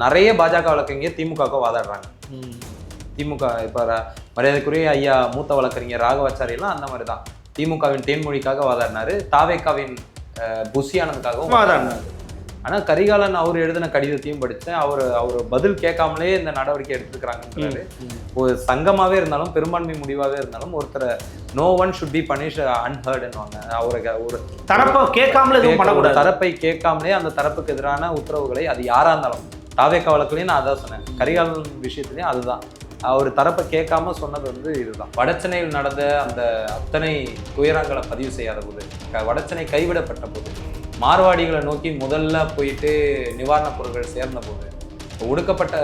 நிறைய பாஜக வழக்கறிஞர் திமுகவுக்கு வாதாடுறாங்க. திமுக இப்போ மரியாதைக்குரிய ஐயா மூத்த வழக்கறிஞர் ராகவாச்சாரியெல்லாம் அந்த மாதிரி தான் திமுகவின் தேன்மொழிக்காக வாதாடினாரு, தாவேக்காவின் புஷி ஆனந்துக்காகவும் வாதாடினாரு. ஆனால் கரிகாலன் அவர் எழுதின கடிதத்தையும் படித்தேன். அவர் பதில் கேட்காமலே இந்த நடவடிக்கை எடுத்துக்கிறாங்கன்றாரு. ஒரு சங்கமாகவே இருந்தாலும் பெரும்பான்மை முடிவாகவே இருந்தாலும் ஒருத்தரை no one should be punished அன்ஹர்டுன்னுவாங்க. அவருக்கு ஒரு தரப்பை கேட்காமலே தரப்பை கேட்காமலே அந்த தரப்புக்கு எதிரான உத்தரவுகளை அது யாராக இருந்தாலும் தாவேக்கா வழக்குலையும் நான் அதான் சொன்னேன், கரிகாலன் விஷயத்துலையும் அதுதான். அவர் தரப்பை கேட்காம சொன்னது வந்து இதுதான். வடச்சென்னையில் நடந்த அந்த அத்தனை துயரங்களை பதிவு செய்யாத போது, வடச்சென்னை கைவிடப்பட்ட போது, மார்வாடிகளை நோக்கி முதல்ல போயிட்டு நிவாரணப் பொருட்கள் சேர்ந்த போது, ஒடுக்கப்பட்ட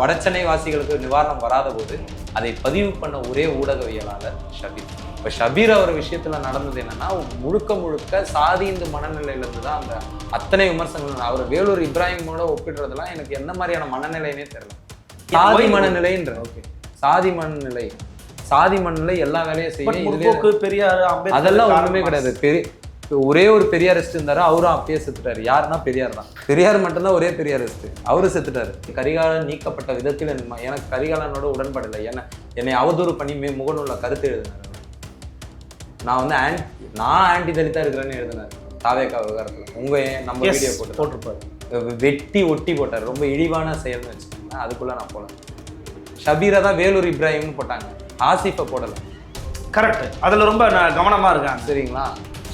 வடச்சென்னை வாசிகளுக்கு நிவாரணம் வராத போது அதை பதிவு பண்ண ஒரே ஊடகவியலாளர் ஷபீர். இப்போ ஷபீர் அவர் விஷயத்தில் நடந்தது என்னன்னா, முழுக்க சாதி இந்து மனநிலையிலேருந்து தான் அந்த அத்தனை விமர்சனங்கள். அவர் வேலூர் இப்ராஹிமோட ஒப்பிடுறதுலாம் எனக்கு என்ன மாதிரியான மனநிலைன்னே தெரியல. சாதி மனநிலைன்ற சாதி மனநிலை எல்லா வேலையும் செய்யும். பெரியார் அதெல்லாம் ஒண்ணுமே கிடையாது. ஒரே ஒரு பெரியாரிஸ்ட் இருந்தாரு, அவரும் அப்பயே செத்துட்டாரு. யாருன்னா பெரியார் தான். பெரியார் மட்டும்தான் ஒரே பெரியாரிஸ்ட், அவரு செத்துட்டாரு. கரிகாலன் நீக்கப்பட்ட விதத்தில் எனக்கு கரிகாலனோட உடன்பாடு இல்லை. என்னை அவதூறு பண்ணி முகநூல்ல கருத்து எழுதினாரு. நான் வந்து ஆன்டி தலித்தா இருக்கிறேன்னு எழுதினார் தாவேக்கா விவகாரத்துல. நம்ம வீடியோ போட்டிருப்பாரு, வெட்டி ஒட்டி போட்டார். ரொம்ப இழிவான செயல்னு வச்சுக்கோங்க. அதுக்குள்ள நான் போல. ஷபீரை தான் வேலூர் இப்ராஹிம்னு போட்டாங்க, ஆசிஃபை போடலை. கரெக்ட், அதில் ரொம்ப கவனமாக இருக்காங்க. சரிங்களா?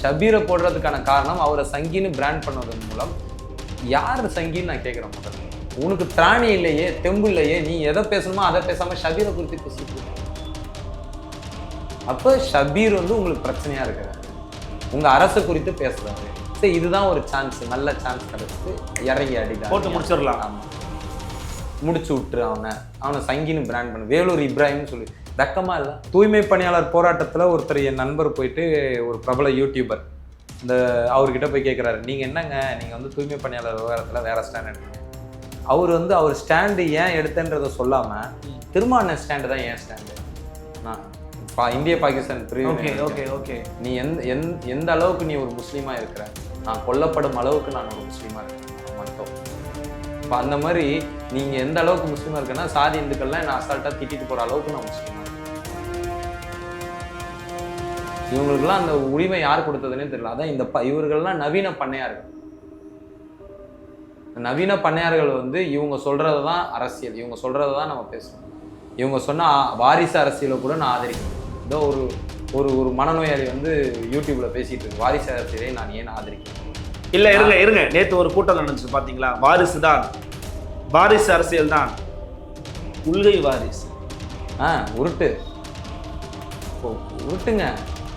ஷபீரை போடுறதுக்கான காரணம் அவரை சங்கின்னு பிராண்ட் பண்ணதன் மூலம். யார் சங்கின்னு நான் கேட்குறேன். முதல்ல உனக்கு திராணி இல்லையே, தெம்பு இல்லையே, நீ எதை பேசணுமோ அதை பேசாமல் ஷபீரை குறித்து பேசிட்டு. அப்போ ஷபீர் வந்து உங்களுக்கு பிரச்சனையாக இருக்கிறாரு, உங்கள் அரசு குறித்து பேசுகிறாரு. சரி, இதுதான் ஒரு சான்ஸ், நல்ல சான்ஸ் கிடைச்சிட்டு இறங்கி அடிதான் போட்டு முடிச்சிடலாம். ஆமாம், முடிச்சு விட்டுரு. அவனை சங்கின்னு பிராண்ட் பண்ணு, வேலூர் இப்ராஹிம்னு சொல்லி. வெக்கமாக இல்லை? தூய்மை பணியாளர் போராட்டத்தில் ஒருத்தர் என் நண்பர் போயிட்டு, ஒரு பிரபல யூடியூபர், அவர்கிட்ட போய் கேட்குறாரு, நீங்கள் என்னங்க, நீங்கள் வந்து தூய்மை பணியாளர் விவகாரத்தில் வேறு ஸ்டாண்ட் எடுத்தீங்க. அவர் ஸ்டாண்டு ஏன் எடுத்தேன்றதை சொல்லாமல் திருமாவளவன் ஸ்டாண்டு தான் ஏன் ஸ்டாண்டு. இந்திய பாகிஸ்தான் பிரிவு. நீ எந்த அளவுக்கு நீ ஒரு முஸ்லீமாக இருக்கிற, நான் கொல்லப்படும் அளவுக்கு நான் ஒரு முஸ்லீமாக இருக்கிறேன் மட்டும். இப்போ அந்த மாதிரி நீங்கள் எந்த அளவுக்கு முஸ்லீமாக இருக்கேன்னா, சாதி இந்துக்கள்லாம் நான் அசால்ட்டாக திட்டிட்டு போகிற அளவுக்கு நான் முஸ்லீமாக இருக்கேன். இவங்களுக்குலாம் அந்த உரிமை யார் கொடுத்ததுன்னே தெரியல. அதான் இவர்கள்லாம் நவீன பண்ணையார்கள். நவீன பண்ணையார்கள் வந்து இவங்க சொல்கிறது தான் அரசியல், இவங்க சொல்கிறது தான் நம்ம பேசணும். இவங்க சொன்ன வாரிசு அரசியலை கூட நான் ஆதரிக்கிறேன். இதோ ஒரு மனநோயாளி வந்து யூடியூப்ல பேசிட்டு இருக்கு, வாரிசு அரசியலை நான் ஏன் ஆதரிக்கிறேன். இல்லை, இருங்க, நேற்று ஒரு கூட்டம் நடந்துச்சு பார்த்தீங்களா? வாரிசு அரசியல் தான் உள்கை வாரிசு. உருட்டுங்க.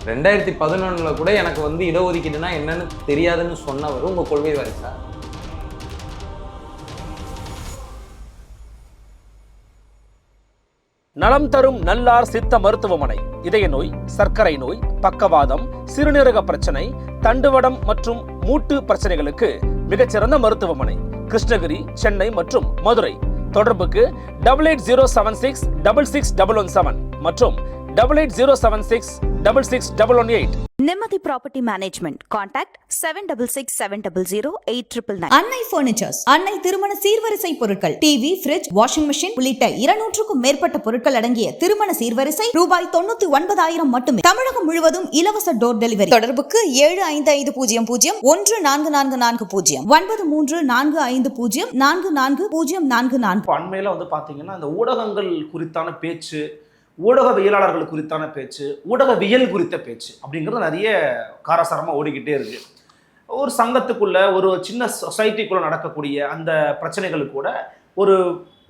2011 கூட எனக்கு வந்து இடஒதுக்கீடுனா என்னன்னு தெரியாதுன்னு சொன்னவர் உங்க கொள்கை வாரிசா? நலம் தரும் நல்லார் சித்த மருத்துவமனை இதய நோய், சர்க்கரை நோய், பக்கவாதம், சிறுநீரக பிரச்சனை, தண்டுவடம் மற்றும் மூட்டு பிரச்சனைகளுக்கு மிகச்சிறந்த மருத்துவமனை. கிருஷ்ணகிரி, சென்னை மற்றும் மதுரை. தொடர்புக்கு 8807666117 மற்றும் 8807666118. Nimati Property Management. Contact 7667008999. அன்னை பர்னிச்சர்ஸ், அன்னை திருமண சீர்வரிசை பொருட்கள், டிவி, ஃபிரிட்ஜ், வாஷிங் மெஷின் உள்ளிட்ட 200க்கும் மேற்பட்ட பொருட்கள் அடங்கிய திருமண சீர்வரிசை ரூபாய் 99,000 மட்டுமே. தமிழகம் முழுவதும் இலவச டோர் டெலிவரி. தொடர்புக்கு 7550014440 9345044044. அண்மையில வந்து பாத்தீங்கன்னா இந்த ஊடகங்கள் குறித்தான பேச்சு, ஊடகவியலாளர்கள் குறித்தான பேச்சு, ஊடகவியல் குறித்த பேச்சு அப்படிங்கிறது நிறைய காரசாரமாக ஓடிக்கிட்டே இருக்கு. ஒரு சங்கத்துக்குள்ள, ஒரு சின்ன சொசைட்டிக்குள்ள நடக்கக்கூடிய அந்த பிரச்சனைகளுக்கு கூட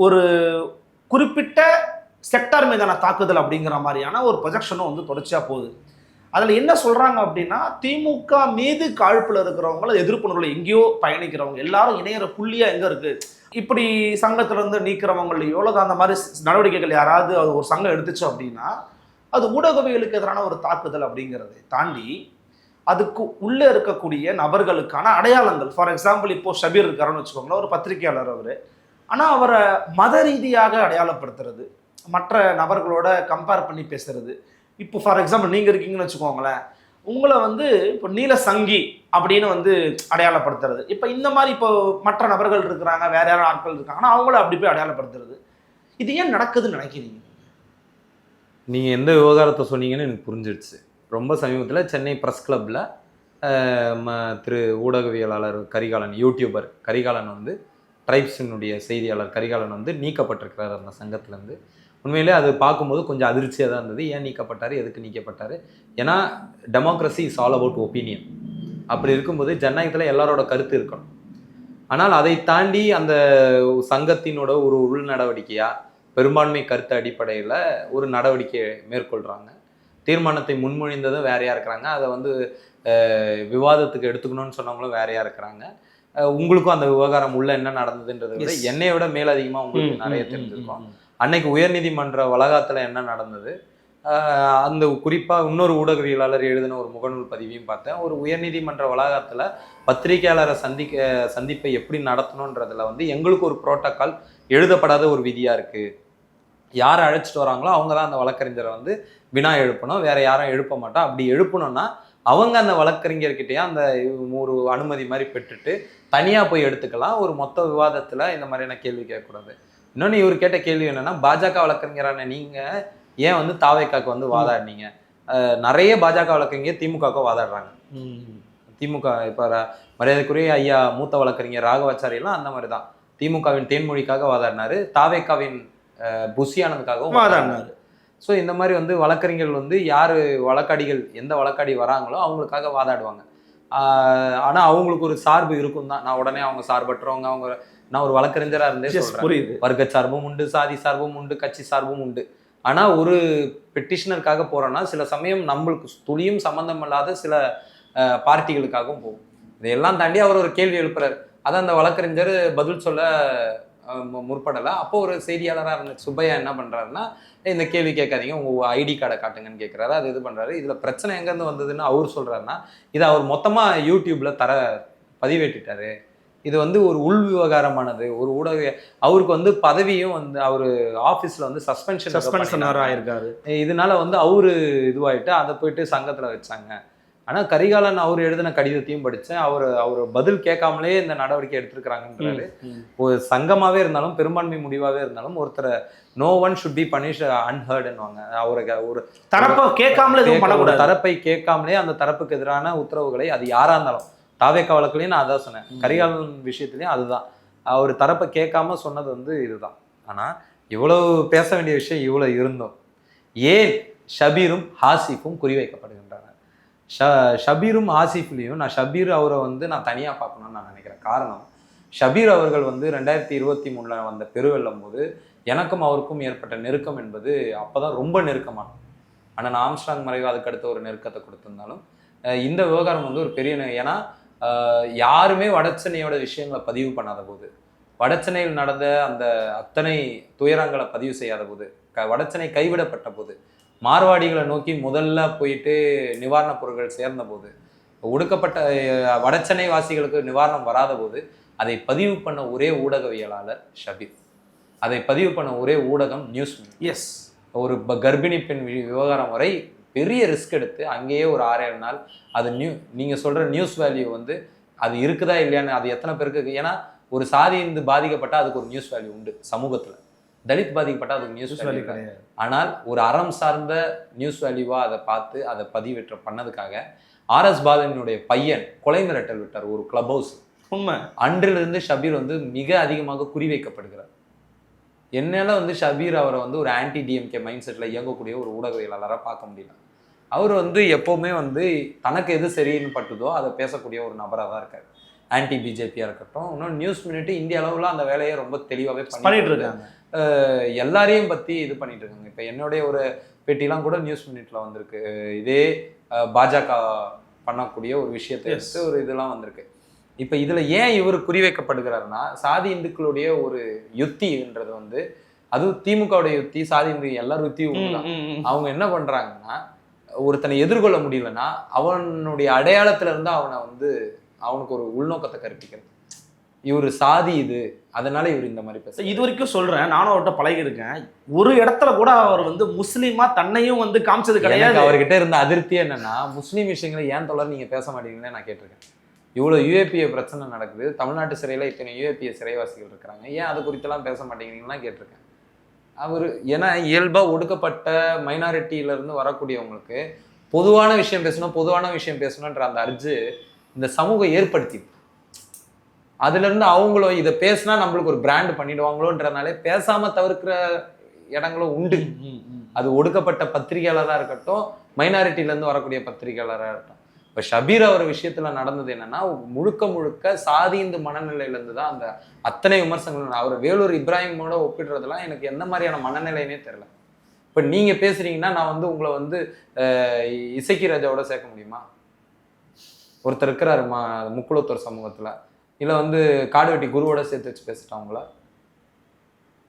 ஒரு குறிப்பிட்ட செக்டார் மீதான தாக்குதல் அப்படிங்கிற மாதிரியான ஒரு ப்ரொஜெக்ஷனும் வந்து தொடர்ச்சியாக போகுது. அதில் என்ன சொல்கிறாங்க அப்படின்னா, திமுக மீது காழ்ப்பில் இருக்கிறவங்கள, எதிர்ப்புணர்வில் எங்கேயோ பயணிக்கிறவங்க எல்லாரும் இணையிற புள்ளியாக எங்கே இருக்குது? இப்படி சங்கத்திலேருந்து நீக்கிறவங்களையோ அந்த மாதிரி நடவடிக்கைகள் யாராவது அது ஒரு சங்கம் எடுத்துச்சு அப்படின்னா அது ஊடகவியலுக்கு எதிரான ஒரு தாக்குதல் அப்படிங்கிறதை தாண்டி அதுக்கு உள்ளே இருக்கக்கூடிய நபர்களுக்கான அடையாளங்கள். ஃபார் எக்ஸாம்பிள், இப்போது ஷபீர் இருக்காருன்னு வச்சுக்கோங்களேன், ஒரு பத்திரிகையாளர் அவர். ஆனால் அவரை மத ரீதியாக அடையாளப்படுத்துறது, மற்ற நபர்களோட கம்பேர் பண்ணி பேசுறது. இப்போ ஃபார் எக்ஸாம்பிள் நீங்கள் இருக்கீங்கன்னு வச்சுக்கோங்களேன், உங்களை வந்து இப்போ நீல சங்கி அப்படின்னு வந்து அடையாளப்படுத்துறது. இப்போ இந்த மாதிரி இப்போ மற்ற நபர்கள் இருக்கிறாங்க, வேற யாரும் ஆட்கள் இருக்காங்கன்னா அவங்கள அப்படி போய் அடையாளப்படுத்துறது, இது ஏன் நடக்குதுன்னு நினைக்கிறீங்க? நீங்கள் எந்த விவகாரத்தை சொன்னீங்கன்னு எனக்கு புரிஞ்சிடுச்சு. ரொம்ப சமீபத்தில் சென்னை ப்ரெஸ் கிளப்பில் திரு ஊடகவியலாளர் கரிகாலன், யூடியூபர் கரிகாலன் வந்து ட்ரைப்ஸினுடைய செய்தியாளர் கரிகாலன் வந்து நீக்கப்பட்டிருக்கிறார் அந்த சங்கத்திலேருந்து. உண்மையிலே அது பார்க்கும்போது கொஞ்சம் அதிர்ச்சியாக தான் இருந்தது. ஏன் நீக்கப்பட்டார், எதுக்கு நீக்கப்பட்டார்? ஏன்னா democracy is all about opinion. அப்படி இருக்கும்போது ஜனநாயகத்தில் எல்லாரோட கருத்து இருக்கணும். ஆனால் அதை தாண்டி அந்த சங்கத்தினோட ஒரு உள் நடவடிக்கையாக பெரும்பான்மை கருத்து அடிப்படையில் ஒரு நடவடிக்கை மேற்கொள்கிறாங்க. தீர்மானத்தை முன்மொழிந்ததும் வேறையாக இருக்கிறாங்க. அதை வந்து விவாதத்துக்கு எடுத்துக்கணும்னு சொன்னவங்களும் வேறையாக இருக்கிறாங்க. உங்களுக்கும் அந்த விவகாரம் உள்ள என்ன நடந்ததுன்றதை விட என்னை விட மேலதிகமாக உங்களுக்கு நிறைய தெரிஞ்சிருக்கும். அன்னைக்கு உயர்நீதிமன்ற வளாகத்தில் என்ன நடந்தது, அந்த குறிப்பாக இன்னொரு ஊடகவியலாளர் எழுதின ஒரு முகநூல் பதிவையும் பார்த்தேன். ஒரு உயர்நீதிமன்ற வளாகத்தில் பத்திரிகையாளரை சந்திப்பை எப்படி நடத்தணுன்றதுல வந்து எங்களுக்கு ஒரு புரோட்டோக்கால் எழுதப்படாத ஒரு விதியாக இருக்குது. யாரை அழைச்சிட்டு வராங்களோ அவங்க தான் அந்த வழக்கறிஞரை வந்து வினா எழுப்பணும், வேற யாரும் எழுப்ப மாட்டோம். அப்படி எழுப்பணும்னா அவங்க அந்த வழக்கறிஞர்கிட்டயே அந்த ஒரு அனுமதி மாதிரி பெற்றுட்டு தனியாக போய் எடுத்துக்கலாம். ஒரு மொத்த விவாதத்தில் இந்த மாதிரியான கேள்வி கேட்கக்கூடாது. இன்னொன்று இவர் கேட்ட கேள்வி என்னன்னா, பாஜக வழக்கறிஞரான நீங்கள் ஏன் வந்து தாவேக்காக்கு வந்து வாதாடினீங்க? நிறைய பாஜக வழக்கறிஞர் திமுகவுக்கு வாதாடுறாங்க. திமுக இப்போ மரியாதைக்குரிய ஐயா மூத்த வழக்கறிஞர் ராகவாச்சாரியெல்லாம் அந்த மாதிரி தான் திமுகவின் தேன்மொழிக்காக வாதாடினாரு, தாவேக்காவின் புஷி ஆனந்துக்காகவும் வாதாடினாரு. ஸோ இந்த மாதிரி வந்து வழக்கறிஞர்கள் வந்து யார் வழக்காடிகள் எந்த வழக்காடி வராங்களோ அவங்களுக்காக வாதாடுவாங்க. ஆனால் அவங்களுக்கு ஒரு சார்பு இருக்கும் தான். நான் உடனே அவங்க சார்பற்றவங்க, அவங்க நான் ஒரு வழக்கறிஞராக இருந்தே சொல்றேன். வர்க்க சார்பும் உண்டு, சாதி சார்பும் உண்டு, கட்சி சார்பும் உண்டு. ஆனால் ஒரு பெட்டிஷனருக்காக போகிறோன்னா சில சமயம் நம்மளுக்கு துளியும் சம்மந்தம் இல்லாத சில பார்ட்டிகளுக்காகவும் போகும். இதையெல்லாம் தாண்டி அவர் ஒரு கேள்வி எழுப்புறாரு. அதை அந்த வழக்கறிஞர் பதில் சொல்ல முற்படலை. அப்போ ஒரு செய்தியாளராக இருந்த சுப்பையா என்ன பண்ணுறாருன்னா, இந்த கேள்வி கேட்காதீங்க, உங்கள் ஐடி கார்டை காட்டுங்கன்னு கேட்குறாரு. அது இது பண்ணுறாரு. இதில் பிரச்சனை எங்கேருந்து வந்ததுன்னு அவர் சொல்கிறாருன்னா, இதை அவர் மொத்தமாக யூடியூப்பில் பதிவேற்றிட்டாரு. இது வந்து ஒரு உள் விவகாரமானது. ஒரு ஊடக அவருக்கு வந்து பதவியும் வந்து அவர் ஆஃபீஸில் வந்து சஸ்பென்ஷன் ஆயிருக்காரு. இதனால வந்து அவரு இதுவாயிட்டு அதை போயிட்டு சங்கத்தில் வச்சாங்க. ஆனால் கரிகாலன் அவர் எழுதின கடிதத்தையும் படித்தேன். அவர் பதில் கேட்காமலே இந்த நடவடிக்கை எடுத்திருக்கிறாங்கன்றாரு. ஒரு சங்கமாகவே இருந்தாலும் பெரும்பான்மை முடிவாகவே இருந்தாலும் ஒருத்தரை no one should be punished அன்ஹர்டுன்னுவாங்க. அவருக்கு ஒரு தரப்பை கேட்காமலே தரப்பை கேட்காமலே அந்த தரப்புக்கு எதிரான உத்தரவுகளை அது யாராக இருந்தாலும், தாவேக்கா வழக்குலையும் நான் அதான் சொன்னேன், கரிகாலன் விஷயத்துலையும் அதுதான். அவர் தரப்பை கேட்காம சொன்னது வந்து இதுதான். ஆனால் இவ்வளவு பேச வேண்டிய விஷயம் இவ்வளோ இருந்தோம் ஏன் ஷபீரும் ஹாசிஃபும் குறிவைக்கப்படுகின்றனர்? ஷபீரும் ஆசிஃப்லையும் நான் ஷபீர் அவரை வந்து நான் தனியாக பார்க்கணும்னு நான் நினைக்கிறேன். காரணம், ஷபீர் அவர்கள் வந்து 2023 வந்த பெருவெல்லும் போது எனக்கும் அவருக்கும் ஏற்பட்ட நெருக்கம் என்பது அப்போ தான் ரொம்ப நெருக்கமானது. ஆனால் நான் ஆம்ஸ்ட்ராங் மறைவு அதுக்கு அடுத்த ஒரு நெருக்கத்தை கொடுத்திருந்தாலும் இந்த விவகாரம் வந்து ஒரு பெரிய ஏன்னா யாருமே வடசென்னையோட விஷயங்களை பதிவு பண்ணாத போது, வடசென்னையில் நடந்த அந்த அத்தனை துயரங்களை பதிவு செய்யாத போது, வடசென்னை கைவிடப்பட்ட போது, மார்வாடிகளை நோக்கி முதல்ல போயிட்டு நிவாரணப் பொருட்கள் சேர்ந்த போது, ஒடுக்கப்பட்ட வடசென்னை வாசிகளுக்கு நிவாரணம் வராத போது அதை பதிவு பண்ண ஒரே ஊடகவியலாளர் ஷபீர். அதை பதிவு பண்ண ஒரே ஊடகம் நியூஸ். எஸ், ஒரு கர்ப்பிணி பெண் விவகாரம் வரை பெரிய ரிஸ்க் எடுத்து அங்கேயே ஒரு 6-7 நாள் அது நீங்கள் சொல்கிற நியூஸ் வேல்யூ வந்து அது இருக்குதா இல்லையான்னு, அது எத்தனை பேருக்கு, ஏன்னா ஒரு சாதி இருந்து பாதிக்கப்பட்டால் அதுக்கு ஒரு நியூஸ் வேல்யூ உண்டு சமூகத்தில், தலித் பாதிக்கப்பட்டால் அதுக்கு நியூஸ் வேல்யூ கிடையாது. ஆனால் ஒரு அறம் சார்ந்த நியூஸ் வேல்யூவாக அதை பார்த்து அதை பதிவேற்ற பண்ணதுக்காக RS பாலனுடைய பையன் கொலை மிரட்டல் விட்டார் ஒரு கிளப் ஹவுஸ். உண்மை. அன்றிலிருந்து ஷபீர் வந்து மிக அதிகமாக குறிவைக்கப்படுகிறார். என்னால் வந்து ஷபீர் அவரை வந்து ஒரு ஆன்டி டிஎம்கே மைண்ட் செட்டில் இயங்கக்கூடிய ஒரு ஊடகவியலாளராக பார்க்க முடியல. அவர் வந்து எப்போவுமே வந்து தனக்கு எது சரின்னு பட்டுதோ அதை பேசக்கூடிய ஒரு நபராக தான் இருக்கார். ஆன்டி பிஜேபியாக இருக்கட்டும், இன்னும் நியூஸ் மினிட் இந்திய அளவில் அந்த வேலையை ரொம்ப தெளிவாகவே பண்ணிட்டு இருக்காங்க. எல்லாரையும் பற்றி இது பண்ணிட்டு இருக்காங்க. இப்போ என்னுடைய ஒரு பேட்டிலாம் கூட நியூஸ் மினிட்ல வந்திருக்கு. இதே பாஜக பண்ணக்கூடிய ஒரு விஷயத்தை எடுத்து ஒரு இதெல்லாம் வந்திருக்கு. இப்போ இதில் ஏன் இவர் குறிவைக்கப்படுகிறாருன்னா, சாதி இந்துக்களுடைய ஒரு யுத்தின்றது வந்து அதுவும் திமுகவுடைய யுத்தி, சாதி இந்து எல்லாரும் யுத்தியும் அவங்க என்ன பண்ணுறாங்கன்னா, ஒருத்தனை எதிர்கொள்ள முடியலன்னா அவனுடைய அடையாளத்துல இருந்து அவனை வந்து அவனுக்கு ஒரு உள்நோக்கத்தை கற்பிக்கிறது. இவர் சாதி இது, அதனால இவர் இந்த மாதிரி பேச. இது வரைக்கும் சொல்றேன், நானும் அவர்கிட்ட பழகி இருக்கேன், ஒரு இடத்துல கூட அவர் வந்து முஸ்லீமா தன்னையும் வந்து காமிச்சது கிடையாது. அவர்கிட்ட இருந்த அதிருப்தி என்னன்னா, முஸ்லீம் விஷயங்களை ஏன் தொடர் நீங்க பேச மாட்டீங்கன்னு நான் கேட்டிருக்கேன். இவ்வளவு யுஏபிஏ பிரச்சனை நடக்குது, தமிழ்நாட்டு சிறையில இத்தனை யுஏபிஏ சிறைவாசிகள் இருக்கிறாங்க, ஏன் அது குறித்தெல்லாம் பேச மாட்டேங்கிறீங்கன்னு கேட்டிருக்கேன். அவர் ஏன்னா இயல்பா ஒடுக்கப்பட்ட மைனாரிட்டியில இருந்து வரக்கூடியவங்களுக்கு பொதுவான விஷயம் பேசணுன்ற அந்த அர்ஜு இந்த சமூகம் ஏற்படுத்தி, அதுல இருந்து அவங்களும் இதை பேசினா நம்மளுக்கு ஒரு பிராண்ட் பண்ணிடுவாங்களோன்றனாலே பேசாம தவிர்க்கிற இடங்களும் உண்டு. அது ஒடுக்கப்பட்ட பத்திரிகையாளராக இருக்கட்டும், மைனாரிட்டில இருந்து வரக்கூடிய பத்திரிகையாளராக இருக்கட்டும். இப்போ ஷபீர் அவர் விஷயத்துல நடந்தது என்னன்னா, முழுக்க சாதி இந்த மனநிலையில இருந்து தான் அந்த அத்தனை விமர்சனங்கள். அவர் வேலூர் இப்ராஹிமோட ஒப்பிடுறதெல்லாம் எனக்கு எந்த மாதிரியான மனநிலைன்னே தெரியல. இப்போ நீங்க பேசுறீங்கன்னா நான் வந்து உங்களை வந்து இசக்கி ராஜாவோட சேர்க்க முடியுமா? ஒருத்தர் இருக்கிறாரு முக்குளத்தூர் சமூகத்துல, இல்லை வந்து காடுவெட்டி குருவோட சேர்த்து வச்சு பேசிட்டாங்களா?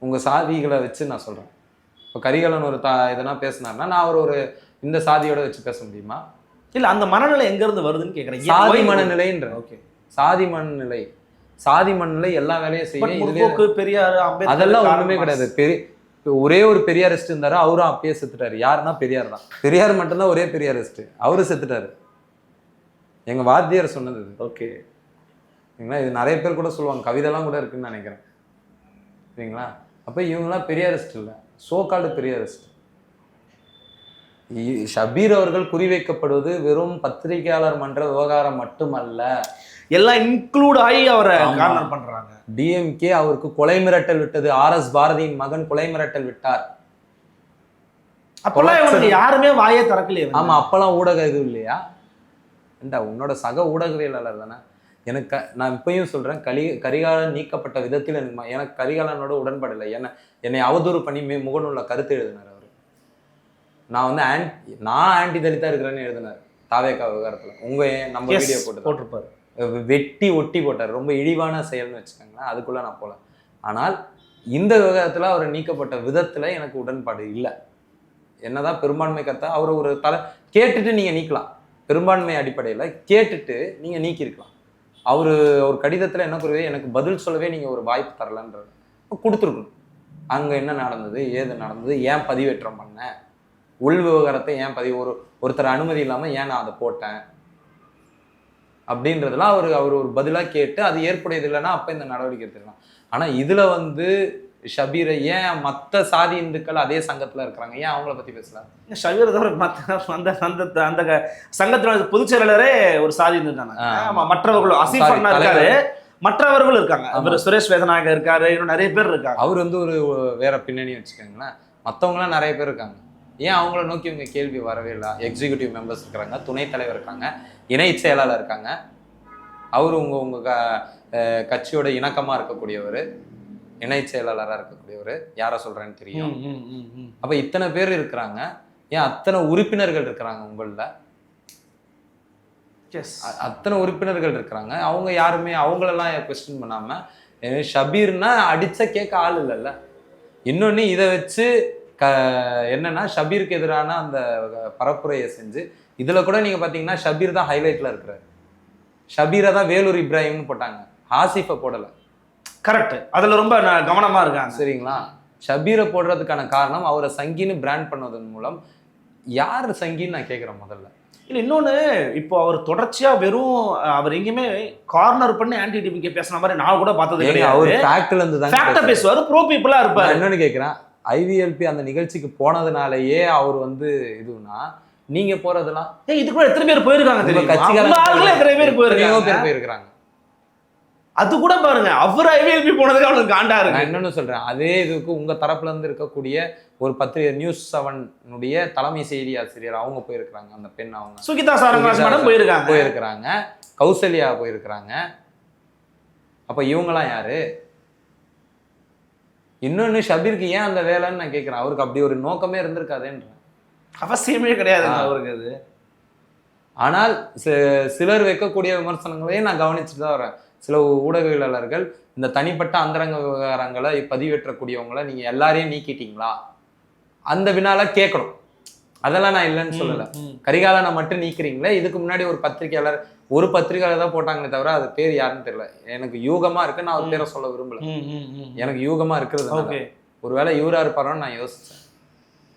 உங்க சாதிகளை வச்சு நான் சொல்றேன். இப்போ கரிகாலன் ஒரு எதனா பேசினார்னா நான் ஒரு இந்த சாதியோட வச்சு பேச முடியுமா? இல்ல, அந்த மனநிலை எங்க இருந்து வருதுன்னு கேக்குறேன். சாதி மனநிலைன்ற சாதி மனநிலை எல்லா வேலையும் செய்ய, பெரியார் அதெல்லாம் ஒண்ணுமே கிடையாது. ஒரே ஒரு பெரியாரிஸ்ட் இருந்தாரு, அவரும் அப்பயே செத்துட்டாரு. யாருன்னா பெரியார் தான். பெரியார் மட்டும்தான் ஒரே பெரியாரிஸ்ட், அவரு செத்துட்டாரு. எங்க வாத்தியார் சொன்னது இது. ஓகே, இது நிறைய பேர் கூட சொல்லுவாங்க, கவிதைலாம் கூட இருக்குன்னு நினைக்கிறேன். சரிங்களா? அப்ப இவங்கெல்லாம் பெரியாரிஸ்ட் இல்லை, சோகால்டு பெரியாரிஸ்ட். ஷபீர் அவர்கள் குறிவைக்கப்படுவது வெறும் பத்திரிகையாளர் மன்ற விவகாரம் மட்டுமல்ல, எல்லாம் இன்க்ளூட் ஆகி அவரை கார்னர் பண்றாங்க. டிஎம்கே அவருக்கு கொலை மிரட்டல் விட்டது. RS பாரதியின் மகன் கொலை மிரட்டல் விட்டார். அப்பெல்லாம் இவனுக்கு யாருமே வாயே திறக்கலையே. ஆமா, அப்பெல்லாம் ஊடக இது இல்லையா? உன்னோட சக ஊடகவியலாளர் தானே. எனக்கு நான் இப்பயும் சொல்றேன், கரிகாலன் நீக்கப்பட்ட விதத்தில் எனக்கு கரிகாலனோட உடன்பாடு இல்லை. என்னை அவதூறு பண்ணி முகநூல்ல கருத்து எழுதினார் அவர். நான் வந்து ஆன்டி தலித்தா இருக்கிறேன்னு எழுதினார் தாவேகா விவகாரத்துல. நம்ம வீடியோ போட்டிருப்பாரு, வெட்டி ஒட்டி போட்டார். ரொம்ப இழிவான செயல்னு வச்சுக்கோங்களேன். அதுக்குள்ள நான் போல. ஆனால் இந்த விவகாரத்துல அவர் நீக்கப்பட்ட விதத்துல எனக்கு உடன்பாடு இல்லை. என்னதான் பெரும்பான்மை கருத்தா அவர் ஒரு கேட்டுட்டு நீங்க நீக்கலாம். பெரும்பான்மை அடிப்படையில கேட்டுட்டு நீங்க நீக்கிருக்கலாம். அவரு ஒரு கடிதத்துல என்ன கூறுவே, எனக்கு பதில் சொல்லவே நீங்க ஒரு வாய்ப்பு தரலன்றது கொடுத்துருக்கணும். அங்க என்ன நடந்தது, ஏது நடந்தது, ஏன் பதிவேற்றம் பண்ண, உள் விவகாரத்தை ஏன் ஒருத்தர் அனுமதி இல்லாம ஏன் நான் அதை போட்டேன் அப்படின்றதுலாம் அவர் ஒரு பதிலா கேட்டு அது ஏற்புடையது இல்லைன்னா அப்ப இந்த நடவடிக்கை எடுத்துக்கலாம். ஆனா இதுல வந்து ஷபீரை ஏன் மற்ற சாதி இந்துக்கள் அதே சங்கத்துல இருக்கிறாங்க, ஏன் அவங்கள பத்தி பேசலாம்? ஷபீர் அந்த சங்கத்துல பொதுச் செயலாளரே ஒரு சாதி இந்து தானே. மற்றவர்களும் அசீஃப் அண்ணா இருக்காரு, மற்றவர்களும் இருக்காங்க, சுரேஷ் வேதநாயகர் இருக்காரு, இன்னும் நிறைய பேர் இருக்காங்க. அவர் வந்து ஒரு வேற பின்னணி வச்சுக்கோங்களேன். மற்றவங்களாம் நிறைய பேர் இருக்காங்க. ஏன் அவங்கள நோக்கி இவங்க கேள்வி வரவே இல்லை? எக்ஸிக்யூட்டிவ் மெம்பர்ஸ் இருக்கிறாங்க, துணைத் தலைவர் இருக்காங்க, இணை செயலாளர் இருக்காங்க. அவரு உங்க கட்சியோட இணக்கமா இருக்கக்கூடியவர், இணை செயலாளராக இருக்கக்கூடியவர். யாரை சொல்றேன்னு தெரியும். அப்ப இத்தனை பேர் இருக்கிறாங்க, ஏன் அத்தனை உறுப்பினர்கள் இருக்கிறாங்க உங்கள? அத்தனை உறுப்பினர்கள் இருக்கிறாங்க. அவங்க யாருமே அவங்களெல்லாம் கொஸ்டின் பண்ணாம ஷபீர்னா அடிச்ச கேட்க ஆள் இல்லைல்ல. இன்னொன்னு இதை வச்சு என்னன்னா ஷபீருக்கு எதிரான அந்த பரப்புரையை செஞ்சு இதுல கூட நீங்க பாத்தீங்கன்னா ஷபீர் தான் ஹைலைட்ல இருக்கிறாரு. ஷபீரை தான் வேலூர் இப்ராஹிம்னு போட்டாங்க, ஆசிஃபை போடல. கரெக்ட், அதுல ரொம்ப கவனமா இருக்காங்க. சரிங்களா? ஷபீரை போடுறதுக்கான காரணம் அவரை சங்கின்னு பிராண்ட் பண்ணதன் மூலம். யார் சங்கின்னு நான் கேட்கிறேன் முதல்ல. இல்லை, இன்னொன்று, இப்போ அவர் தொடர்ச்சியா வெறும் அவர் எங்கேயுமே கார்னர் பண்ணி ஆன்டி டிஎம்கே பேசுன மாதிரி நான் கூட பார்த்தது கிடையாது. அவர் ஃபேக்ட்ல இருந்து தான் ஃபேக்டா பேசுவார், ப்ரோ பீப்புளா இருப்பார். என்னன்னு கேட்கிறேன், IVLP அந்த நிகழ்ச்சிக்கு போனதுனாலயே அவர் வந்து இதுனா நீங்க போறதெல்லாம் இதுக்குள்ள எத்தனை பேர் போயிருக்காங்க தெரியுமா? கட்சிக்காரங்க எத்தனை பேர் போயிருக்காங்க. அது கூட பாருங்க, அவர் IVLP போனதுக்கு அவனுக்கு காண்டா இருக்கு. நான் இன்னொன்னு சொல்றேன், அதே இதுக்கு உங்க தரப்புல இருந்து இருக்கக்கூடிய ஒரு பத்திரிகை நியூஸ் 7 தலைமை செய்தி ஆசிரியர் அவங்க போயிருக்கிறாங்க. அந்த பெண் அவங்க சுகிதா சாரங்கராஜ் மேடம் போயிருக்கிறாங்க, கௌசல்யா போயிருக்கிறாங்க. அப்ப இவங்கெல்லாம் யாரு? இன்னொன்னு ஷபீருக்கு ஏன் அந்த வேலைன்னு நான் கேட்கிறேன். அவருக்கு அப்படி ஒரு நோக்கமே இருந்திருக்காதுன்ற அவசியமே கிடையாது அவருக்கு அது. ஆனால் சிலர் வைக்கக்கூடிய விமர்சனங்களையும் நான் கவனிச்சுட்டு தான் வரேன். சில ஊடகவியலாளர்கள் இந்த தனிப்பட்ட அந்தரங்க விவகாரங்களை பதிவேற்றக்கூடியவங்களை நீங்க எல்லாரையும் நீக்கிட்டீங்களா அந்த வினால கேட்கணும். அதெல்லாம் நான் இல்லைன்னு சொல்லல. கரிகாலனை மட்டும் நீக்கிறீங்களே, இதுக்கு முன்னாடி ஒரு பத்திரிகையாளர் தான் போட்டாங்களே தவிர அது பேர் யாருன்னு தெரியல. எனக்கு யூகமா இருக்கு, நான் அவர் பேரை சொல்ல விரும்பல. எனக்கு யூகமா இருக்கிறது ஒருவேளை இவரா இருப்பாரோன்னு நான் யோசிச்சேன்.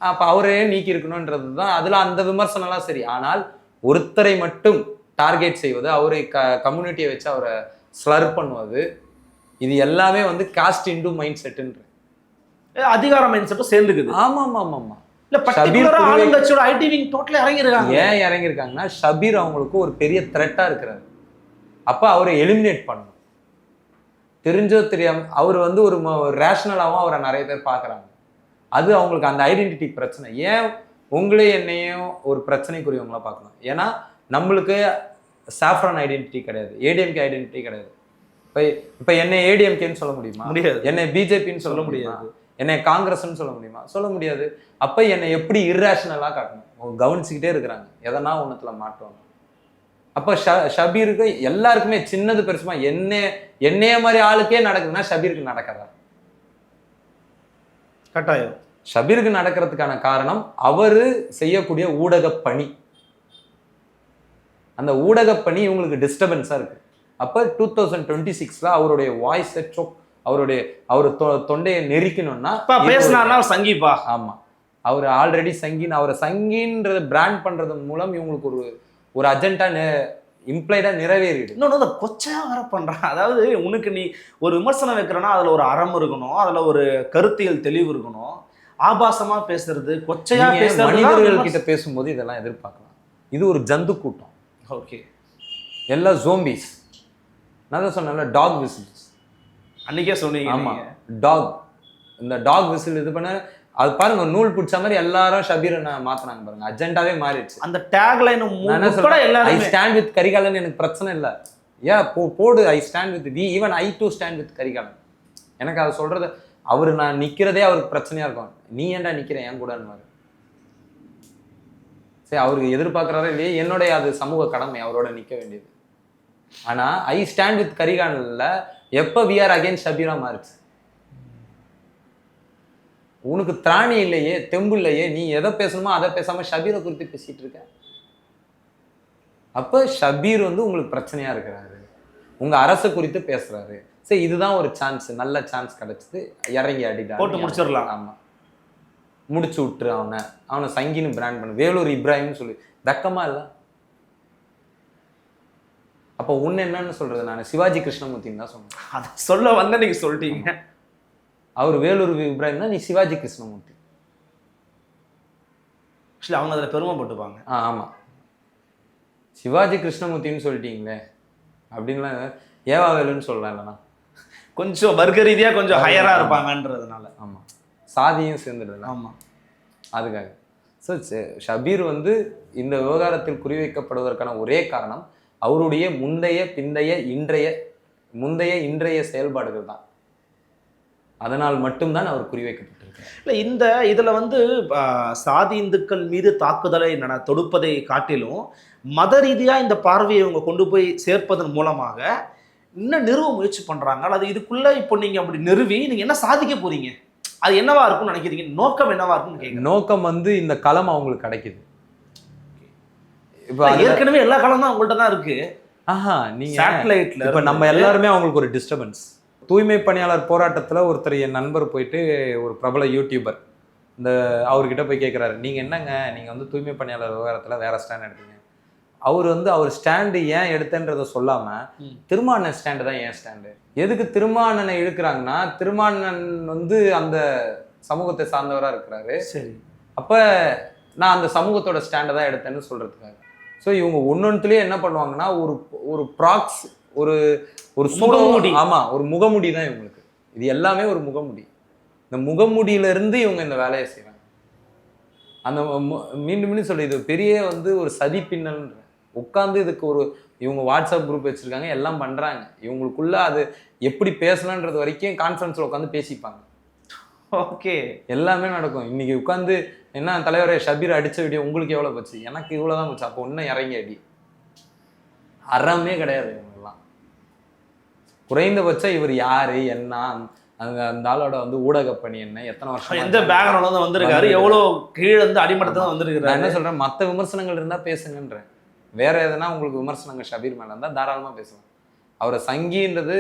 அப்ப அவரே நீக்கி இருக்கணும்ன்றது தான் அதுல அந்த விமர்சனம்லாம் சரி. ஆனால் ஒருத்தரை மட்டும் டார்கெட் செய்வது, அவரை கம்யூனிட்டியை வச்சு அவரை ஸ்லர் பண்ணுவது, இது எல்லாமே வந்து காஸ்ட் இன்டு மைண்ட் செட்டுன்ற அதிகார மைண்ட் செட்டும் சேர்ந்துக்குது. ஆமா ஆமா ஆமா ஆமா. இல்ல பர்టిక్యులரா ஆளுங்கட்சியோட ஐடி விங் டோட்டலா இறங்கிருக்காங்க. ஏன் இறங்கிருக்காங்கன்னா ஷபீர் அவங்களுக்கு ஒரு பெரிய த்ரெட்டா இருக்கிறாரு. அப்ப அவரை எலிமினேட் பண்ணணும். தெரிஞ்சோ தெரியாம அவர் வந்து ஒரு ரேஷனலாவும் அவரை நிறைய பேர் பாக்குறாங்க. அது அவங்களுக்கு அந்த ஐடென்டிட்டி பிரச்சனை. ஏன் உங்களையும் என்னையும் ஒரு பிரச்சனைக்குரியவங்களா பார்க்கணும்? ஏன்னா நம்மளுக்கு சாஃப்ரான் ஐடென்டிட்டி கிடையாது, ஏடிஎம்கே ஐடென்டிட்டி கிடையாது. இப்ப என்னை ஏடிஎம்கேன்னு சொல்ல முடியுமா? முடியாது. என்னை பிஜேபின்னு சொல்ல முடியாது. என்னை காங்கிரஸ்ன்னு சொல்ல முடியுமா? சொல்ல முடியாது. அப்ப என்னை எப்படி இர்ரேஷனலா காட்டணும்? கவனிச்சுக்கிட்டே இருக்கிறாங்க, எதனா ஒண்ணுத்துல மாட்டோம். அப்ப ஷபீருக்கு எல்லாருக்குமே சின்னது பெருசுமா என்னைய மாதிரி ஆளுக்கே நடக்குதுன்னா ஷபீருக்கு நடக்காதா? கட்டாயம். ஷபீருக்கு நடக்கிறதுக்கான காரணம் அவரு செய்யக்கூடிய ஊடக பணி. அந்த ஊடக பணி இவங்களுக்கு டிஸ்டர்பன்ஸா இருக்கு. அப்ப 2026ல அவருடைய வாய்ஸ் அவர் தொண்டையை நெரிக்கணும்னா பேசினார்னா சங்கிப்பா. ஆமா, அவர் ஆல்ரெடி அவரை சங்கின்றது பிராண்ட் பண்றது மூலம் இவங்களுக்கு ஒரு அஜெண்டா இம்ப்ளைடா நிறைவேறிடு. இன்னொன்று கொச்சையா வர பண்றான். அதாவது உனக்கு நீ ஒரு விமர்சனம் வைக்கிறனா அதுல ஒரு அறம் இருக்கணும், அதுல ஒரு கருத்தியல் தெளிவு இருக்கணும். ஆபாசமா பேசுறது, கொச்சையா பேசுறது, மனிதர்கள் கிட்ட பேசும்போது இதெல்லாம் எதிர்பார்க்கலாம். இது ஒரு ஜந்து கூட்டம். ஓகே, எல்லாம் ஜோம்பிஸ். நான் தான் சொன்னேன்ல, டாக் விசில்ஸ் அன்னைக்கே சொன்னீங்க. ஆமா, டாக். இந்த டாக் விசில் இது பண்ண அது பாருங்க, நூல் பிடிச்ச மாதிரி எல்லாரும் ஷபீரை மாத்தினாங்க பாருங்க. அஜெண்டாவே மாறிடுச்சு. அந்த tagline I stand with Karikalan எனக்கு பிரச்சனை இல்லை. போடு I stand with V, even I do stand with Karikalan. எனக்கு அதை சொல்றது, நான் நிக்கிறதே அவருக்கு பிரச்சனையா இருக்கும். நீ ஏன்டா நிக்கிற என் கூடன்னு. சரி, அவருக்கு எதிர்பார்க்கறாரே இல்லையே, என்னுடைய அது சமூக கடமை அவரோட நிக்க வேண்டியது. ஆனா ஐ ஸ்டாண்ட் வித் கரிகாலன்ல எப்ப வி ஆர் அகைன்ஸ்ட் ஷபீரா மாறிச்சு? உனக்கு திராணி இல்லையே, தெம்பு இல்லையே, நீ எதை பேசணுமோ அதை பேசாம ஷபீரை குறித்து பேசிட்டு இருக்க. அப்ப ஷபீர் வந்து உங்களுக்கு பிரச்சனையா இருக்கிறாரு, உங்க அரசு குறித்து பேசுறாரு. சரி, இதுதான் ஒரு சான்ஸ், நல்ல சான்ஸ் கிடைச்சது, இறங்கி அடிடா, போட்டு முடிச்சிடலாம். ஆமா, முடிச்சு விட்டுரு. அவனை சங்கின்னு பிராண்ட் பண்ணு, வேலூர் இப்ராஹிம்னு சொல்லி வெக்கமா இல்லை? அப்ப ஒண்ணு என்னன்னு சொல்றது, நான் சிவாஜி கிருஷ்ணமூர்த்தின்னு தான் சொன்னேன். அதை சொல்ல வந்த நீங்க சொல்லிட்டீங்க. அவர் வேலூர் இப்ராஹிம் தான், நீ சிவாஜி கிருஷ்ணமூர்த்தி. அவங்க அதுல பெருமைப்பட்டுப்பாங்க. ஆமா, சிவாஜி கிருஷ்ணமூர்த்தின்னு சொல்லிட்டீங்களே அப்படின்லாம் ஏவா வேலுன்னு சொல்லலாம். இல்லைன்னா கொஞ்சம் வர்க்க ரீதியா கொஞ்சம் ஹையரா இருப்பாங்கன்றதுனால. ஆமா, சாதியும் சேர்ந்துடுது. ஆமா, அதுக்காக. ஸோ ஷபீர் வந்து இந்த விவகாரத்தில் குறிவைக்கப்படுவதற்கான ஒரே காரணம் அவருடைய முந்தைய இன்றைய செயல்பாடுகள் தான். அதனால் மட்டும்தான் அவர் குறிவைக்கப்பட்டிருக்கிறார். இல்லை, இதுல வந்து சாதி இந்துக்கள் மீது தாக்குதலை தொடுப்பதை காட்டிலும் மத ரீதியா இந்த பார்வையை இவங்க கொண்டு போய் சேர்ப்பதன் மூலமாக இன்னும் நிறுவ முயற்சி பண்றாங்க. அது இதுக்குள்ள இப்போ நீங்க அப்படி நிறுவி நீங்க என்ன சாதிக்க போறீங்க? அது என்னவா இருக்கும்னு நினைக்கிறீங்க? நோக்கம் என்னவா இருக்கும்னு கேட்குறேன். நோக்கம் வந்து இந்த களம் அவங்களுக்கு கிடைக்குது. இப்போ ஏற்கனவே எல்லா களம் தான் அவங்கள்ட்ட தான் இருக்கு. நீங்க சேட்டலைட்ல இப்ப நம்ம எல்லாருமே அவங்களுக்கு ஒரு டிஸ்டர்பன்ஸ். தூய்மை பணியாளர் போராட்டத்துல ஒருத்தர், என் நண்பர் போயிட்டு, ஒரு பிரபல யூடியூபர், அவர்கிட்ட போய் கேட்குறாரு, நீங்க என்னங்க நீங்க வந்து தூய்மை பணியாளர் விவகாரத்துல வேற ஸ்டாண்ட் எடுத்தீங்க? அவர் வந்து அவர் ஸ்டாண்டு ஏன் எடுத்தன்றதை சொல்லாம திருமாவளவன் ஸ்டாண்டு தான் ஏன் ஸ்டாண்டு. எதுக்கு திருமாவளவனை இழுக்கிறாங்கன்னா, திருமாவளவன் வந்து அந்த சமூகத்தை சார்ந்தவரா இருக்கிறாரு. சரி, அப்ப நான் அந்த சமூகத்தோட ஸ்டாண்டை தான் எடுத்தேன்னு சொல்றதுக்காக. ஸோ இவங்க ஒன்னொன்னுலயே என்ன பண்ணுவாங்கன்னா, ஒரு ப்ராக்ஸ், ஒரு முகமூடி. ஆமா, ஒரு முகமுடி தான் இவங்களுக்கு. இது எல்லாமே ஒரு முகமுடி. இந்த முகமுடியில இருந்து இவங்க இந்த வேலையை செய்யறாங்க. அந்த மீண்டும் சொல்லி இது பெரிய வந்து ஒரு சதி பின்னல்ன்ற உட்காந்து இதுக்கு இவங்க வாட்ஸ்அப் குரூப் வச்சிருக்காங்க, எல்லாம் பண்றாங்க. இவங்களுக்குள்ள அது எப்படி பேசலான்றது வரைக்கும் கான்ஃபரன்ஸ்ல உட்காந்து பேசிப்பாங்க. ஓகே, எல்லாமே நடக்கும். இன்னைக்கு உட்காந்து என்ன தலைவரே ஷபீர் அடிச்ச வீடியோ உங்களுக்கு எவ்வளவு போச்சு? எனக்கு இவ்வளவுதான் போச்சு. அப்போ ஒன்னும் இறங்கி அடி. அறமே கிடையாது இவங்கெல்லாம். குறைந்தபட்சம் இவர் யாரு என்ன அந்த ஆளோட வந்து ஊடக பணி என்ன, எத்தனை வருஷம், எந்த பேக்ரவுண்ட்ல இருந்து வந்திருக்காரு, எவ்வளவு கீழே இருந்து அடிமட்டத்துல தான் நான் வந்திருக்காரு. என்ன சொல்றேன், மற்ற விமர்சனங்கள் இருந்தா பேசுங்கன்றேன். வேற எதனா உங்களுக்கு விமர்சனங்கள் ஷபீர் மேல இருந்தா தாராளமா பேசலாம். அவரை சங்கின்றது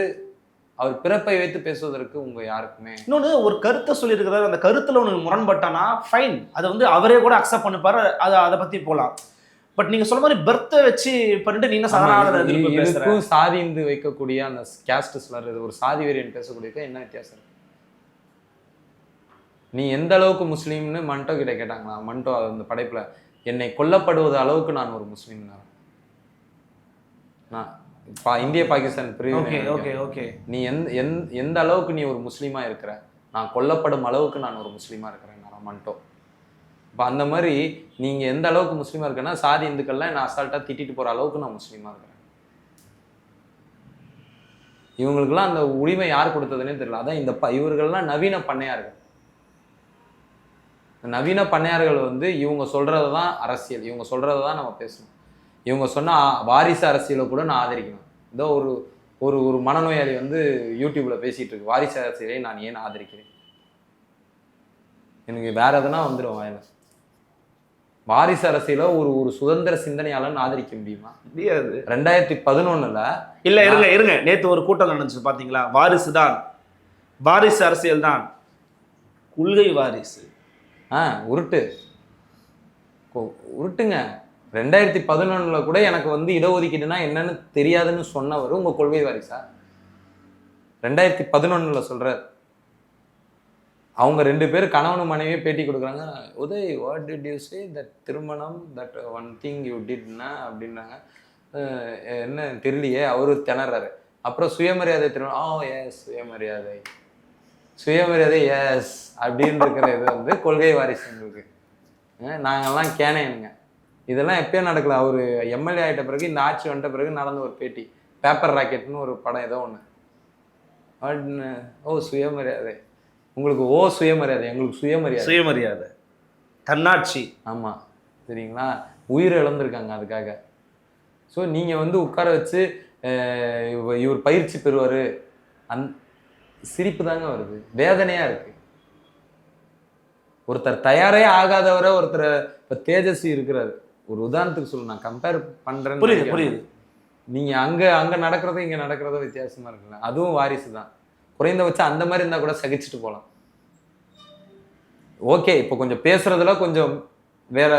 அவர் பிறப்பை வைத்து பேசுவதற்கு உங்க யாருக்குமே. இன்னொன்று ஒரு கருத்தை சொல்லியிருக்கிறாரு, அந்த கருத்துல ஒன்று முரண்பட்டானா ஃபைன், அதை வந்து அவரே கூட அக்செப்ட் பண்ணிப்பாரு, அதை பத்தி போகலாம். பட் நீங்க சொல்ற மாதிரி பெர்த்தை வச்சு பண்ணிட்டு நீங்க சாதாரண இதுக்கும் சாதி இந்து வைக்கக்கூடிய அந்த கேஸ்ட் ஸ்லர், ஒரு சாதி வெறியன் பேசக்கூடிய என்ன வித்தியாசம் இருக்கு? நீ எந்த அளவுக்கு முஸ்லீம்னு மண்டோ கிட்ட கேட்டாங்களா? மண்டோ அந்த படைப்புல என்னை கொல்லப்படுவது அளவுக்கு நான் ஒரு முஸ்லீம். நான் இந்திய பாகிஸ்தான் பிரிவு, நீ எந்த அளவுக்கு நீ ஒரு முஸ்லீமா இருக்கிற, நான் கொல்லப்படும் அளவுக்கு நான் ஒரு முஸ்லீமா இருக்கிறேன் மண்டோ. இப்போ அந்த மாதிரி நீங்கள் எந்த அளவுக்கு முஸ்லீமாக இருக்கேன்னா, சாதி இந்துக்கள்லாம் நான் அசால்ட்டாக திட்டிட்டு போகிற அளவுக்கு நான் முஸ்லீமாக இருக்கிறேன். இவங்களுக்கெல்லாம் அந்த உரிமை யார் கொடுத்ததுன்னே தெரியல. அதான் இந்த இவர்கள்லாம் நவீன பண்ணையார்கள். நவீன பண்ணையார்கள் வந்து இவங்க சொல்கிறது தான் அரசியல், இவங்க சொல்கிறது தான் நம்ம பேசணும். இவங்க சொன்னால் வாரிசு அரசியலை கூட நான் ஆதரிக்கணும். இதோ ஒரு ஒரு மனநோயாளி வந்து யூடியூப்பில் பேசிகிட்டு இருக்கு, வாரிசு அரசியலை நான் ஏன் ஆதரிக்கிறேன். எனக்கு வேற எதனா வந்துடும் வாயில. வாரிசு அரசியல ஒரு சுதந்திர சிந்தனையாளன் ஆதரிக்க முடியுமா? முடியாது. 2011 இல்ல இருங்க நேத்து ஒரு கூட்டம் நடந்துச்சு பாத்தீங்களா? வாரிசு அரசியல் தான் கொள்கை வாரிசு. உருட்டுங்க. 2011 கூட எனக்கு வந்து இடஒதுக்கீடுனா என்னன்னு தெரியாதுன்னு சொன்னவர் உங்க கொள்கை வாரிசா? 2011 சொல்றாரு. அவங்க 2 பேர் கணவன் மனைவியே பேட்டி கொடுக்குறாங்க. Uday, what did you say that திருமணம் தட் ஒன் திங் யூ டிட்னா அப்படின்னாங்க. என்ன தெரியலையே, அவரு திணறாரு. அப்புறம் சுயமரியாதை திருமணம், எஸ் சுயமரியாதை எஸ் அப்படின்னு இருக்கிற இது வந்து கொள்கை வாரிசுங்களுக்கு. நாங்கள்லாம் கேனேனுங்க. இதெல்லாம் எப்பயும் நடக்கல. அவர் எம்எல்ஏ ஆகிட்ட பிறகு, இந்த ஆட்சி வந்துட்ட பிறகு நடந்த ஒரு பேட்டி. பேப்பர் ராக்கெட்னு ஒரு படம் ஏதோ ஒன்று. சுயமரியாதை உங்களுக்கு, சுயமரியாதை எங்களுக்கு சுயமரியாதை தன்னாட்சி. ஆமாம், சரிங்களா? உயிரை இழந்திருக்காங்க அதுக்காக. ஸோ நீங்கள் வந்து உட்கார வச்சு இவர் பயிற்சி பெறுவார், சிரிப்பு தாங்க வருது, வேதனையாக இருக்கு. ஒருத்தர் தயாரே ஆகாதவரை ஒருத்தர் இப்போ தேஜஸ்வி இருக்கிறாரு, ஒரு உதாரணத்துக்கு சொல்லு, நான் கம்பேர் பண்ணுறேன்னு புரியுது. நீங்கள் அங்கே நடக்கிறதும் இங்கே நடக்கிறதும் வித்தியாசமாக இருக்குல்ல. அதுவும் வாரிசு தான். குறைந்தபட்சம் அந்த மாதிரி இருந்தால் கூட சகிச்சுட்டு போகலாம். ஓகே, இப்போ கொஞ்சம் பேசுறதுல கொஞ்சம் வேற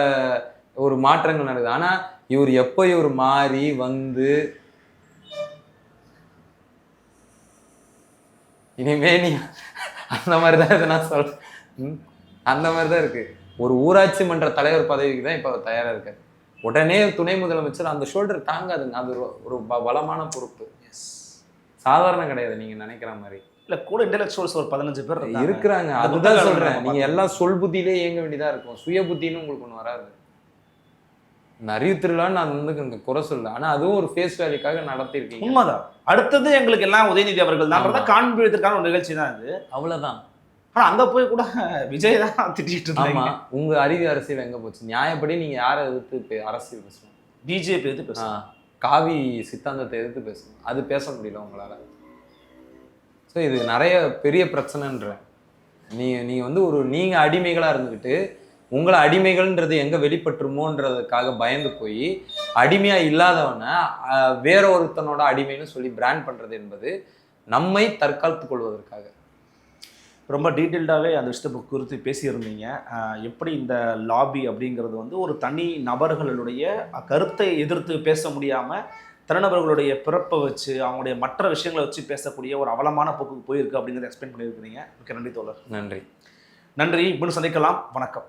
ஒரு மாற்றங்கள் நடக்குது. ஆனால் இவர் மாறி வந்து இனிமே நீ அந்த மாதிரி தான் இதை நான் சொல்றேன். அந்த மாதிரி தான் இருக்கு. ஒரு ஊராட்சி மன்ற தலைவர் பதவிக்கு தான் இப்போ தயாரா இருக்காரு. உடனே துணை முதலமைச்சர், அந்த ஷோல்டர் தாங்காதுங்க. அது ஒரு பலமான பொறுப்பு, சாதாரண கிடையாது நீங்க நினைக்கிற மாதிரி. இல்ல, கூட இன்டெலெக்சுவல்ஸ் ஒரு 15 பேர் இருக்கிறாங்க. அதுதான் சொல்றேன், நீங்க எல்லாம் சொல் புத்தியிலே இயங்க வேண்டியதா இருக்கும். சுய புத்தின்னு உங்களுக்கு ஒண்ணு வராது. இந்த அறிவு திருவிழான்னு நான் வந்து குறை சொல்ல, ஆனா அதுவும் ஒரு ஃபேஸ் வேல்யூக்காக நடத்திருக்கீங்க. உண்மைதான். அடுத்தது எங்களுக்கு எல்லாம் உதயநிதி அவர்கள் தான் காண்பிக்கிறதுக்கான ஒரு நிகழ்ச்சி தான் இது, அவ்வளவுதான். ஆனா அங்க போய் கூட விஜய் தான் திட்டிட்டு இருந்தாங்க. உங்க அறிவு அரசியல் எங்க போச்சு? நியாயப்படி நீங்க யாரை எதிர்த்து அரசியல் பேசணும்? பிஜேபி எதிர்த்து பேசணும், காவி சித்தாந்தத்தை எதிர்த்து பேசணும். அது பேச முடியல உங்களால. ஸோ இது நிறைய பெரிய பிரச்சனைன்ற. நீங்கள் வந்து நீங்கள் அடிமைகளாக இருந்துக்கிட்டு உங்களை அடிமைகள்ன்றது எங்கே வெளிப்பட்டுருமோன்றதுக்காக பயந்து போய் அடிமையாக இல்லாதவனை வேற ஒருத்தனோட அடிமைன்னு சொல்லி பிராண்ட் பண்ணுறது என்பது நம்மை தற்காத்து கொள்வதற்காக. ரொம்ப டீட்டெயில்டாகவே அந்த விஷயத்தை குறித்து பேசியிருந்தீங்க. எப்படி இந்த லாபி அப்படிங்கிறது வந்து ஒரு தனி நபர்களுடைய கருத்தை எதிர்த்து பேச முடியாமல் தனிநபர்களுடைய பிறப்பை வச்சு அவங்களுடைய மற்ற விஷயங்களை வச்சு பேசக்கூடிய ஒரு அவலமான போக்குக்கு போயிருக்கு அப்படிங்கிறத எக்ஸ்பிளைன் பண்ணியிருக்கிறீங்க. மிக்க நன்றி தோழர். நன்றி. இப்படின்னு சந்திக்கலாம். வணக்கம்.